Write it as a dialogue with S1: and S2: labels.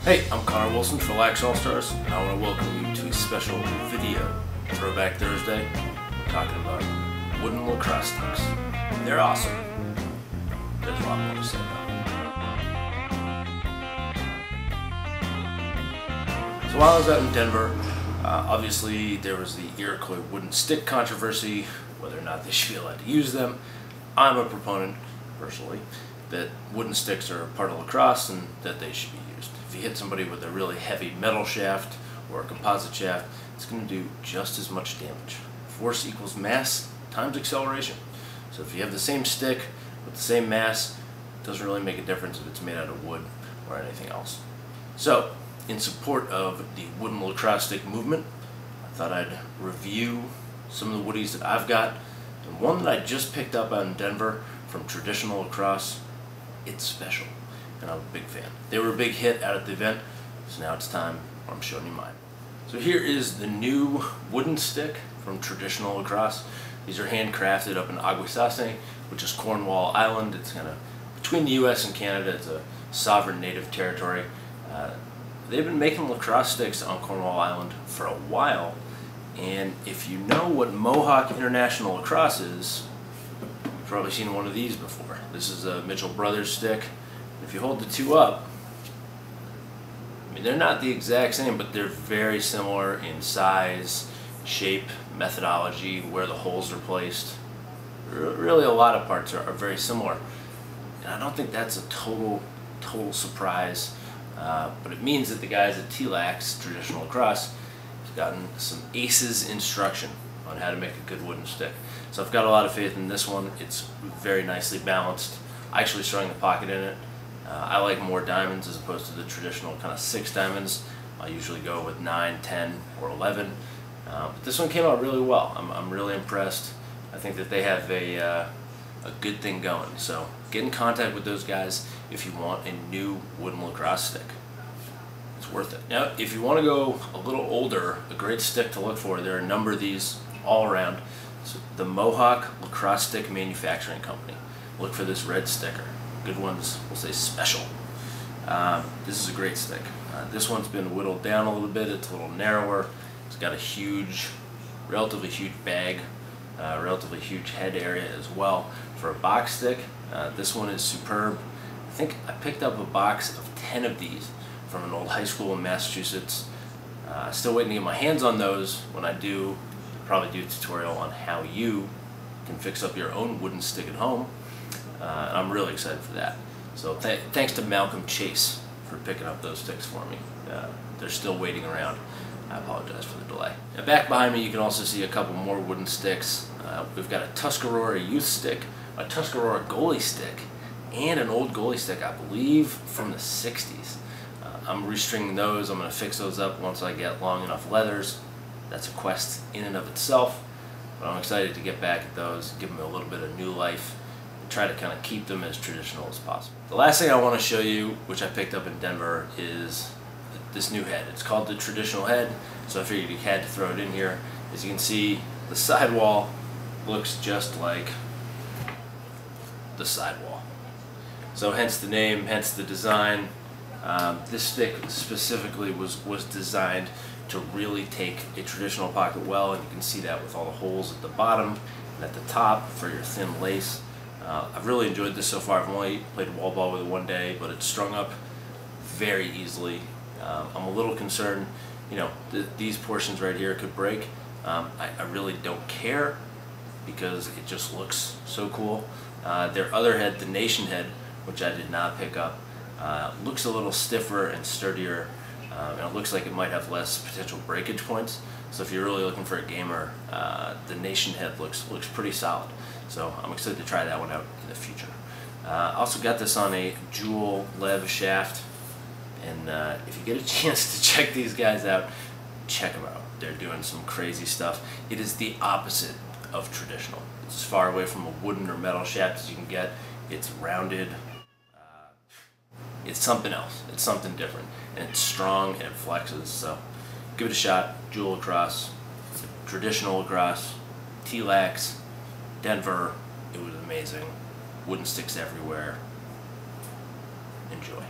S1: Hey, I'm Connor Wilson for TLax All-Stars, and I want to welcome you to a special video, Throwback Thursday. We're talking about wooden lacrosse sticks. They're awesome. There's a lot more to say though. So while I was out in Denver, obviously there was the Iroquois wooden stick controversy, whether or not they should be allowed to use them. I'm a proponent, personally, that wooden sticks are part of lacrosse and that they should be used. If you hit somebody with a really heavy metal shaft or a composite shaft, it's going to do just as much damage. Force equals mass times acceleration. So if you have the same stick with the same mass, it doesn't really make a difference if it's made out of wood or anything else. So, in support of the wooden lacrosse stick movement, I thought I'd review some of the woodies that I've got, and one that I just picked up out in Denver from Traditional Lacrosse. It's special, and I'm a big fan. They were a big hit out at the event, so now it's time I'm showing you mine. So here is the new wooden stick from Traditional Lacrosse. These are handcrafted up in Aguisase, which is Cornwall Island. It's kind of between the US and Canada. It's a sovereign native territory. They've been making lacrosse sticks on Cornwall Island for a while, and if you know what Mohawk International Lacrosse is, you've probably seen one of these before. This is a Mitchell Brothers stick. If you hold the two up, I mean, they're not the exact same, but they're very similar in size, shape, methodology, where the holes are placed. Really, a lot of parts are very similar. And I don't think that's a total surprise, but it means that the guys at TLax, Traditional Lacrosse, have gotten some aces instruction on how to make a good wooden stick. So I've got a lot of faith in this one. It's very nicely balanced. I actually strung the pocket in it. I like more diamonds as opposed to the traditional kind of 6 diamonds. I usually go with 9, 10, or 11. But this one came out really well. I'm really impressed. I think that they have a good thing going. So get in contact with those guys if you want a new wooden lacrosse stick. It's worth it. Now, if you want to go a little older, a great stick to look for, there are a number of these all around. So the Mohawk Lacrosse Stick Manufacturing Company. Look for this red sticker. Good ones will say special. This is a great stick. This one's been whittled down a little bit. It's a little narrower. It's got a huge, relatively huge bag, relatively huge head area as well. For a box stick, this one is superb. I think I picked up a box of 10 of these from an old high school in Massachusetts. Still waiting to get my hands on those. When I do, probably do a tutorial on how you can fix up your own wooden stick at home. And I'm really excited for that. So thanks to Malcolm Chase for picking up those sticks for me. They're still waiting around. I apologize for the delay. Now back behind me you can also see a couple more wooden sticks. We've got a Tuscarora youth stick, a Tuscarora goalie stick, and an old goalie stick, I believe from the 60s. I'm restringing those. I'm going to fix those up once I get long enough leathers. That's a quest in and of itself, but I'm excited to get back at those, give them a little bit of new life, and try to kind of keep them as traditional as possible. The last thing I want to show you, which I picked up in Denver, is this new head. It's called the Traditional Head, so I figured you had to throw it in here. As you can see, the sidewall looks just like the sidewall. So hence the name, hence the design. This stick specifically was designed to really take a traditional pocket well, and you can see that with all the holes at the bottom and at the top for your thin lace. I've really enjoyed this so far. I've only played wall ball with it one day, but it's strung up very easily. I'm a little concerned, you know, these portions right here could break. I really don't care because it just looks so cool. Their other head, the Nation head, which I did not pick up, looks a little stiffer and sturdier, and it looks like it might have less potential breakage points. So if you're really looking for a gamer, the Nation head looks pretty solid. So I'm excited to try that one out in the future. I also got this on a Jewel Lev shaft, and if you get a chance to check these guys out, check them out. They're doing some crazy stuff. It is the opposite of traditional. It's as far away from a wooden or metal shaft as you can get. It's rounded. It's something else. It's something different, and it's strong and it flexes. So give it a shot. Jewel Lacrosse, Traditional Lacrosse, TLax, Denver. It was amazing. Wooden sticks everywhere. Enjoy.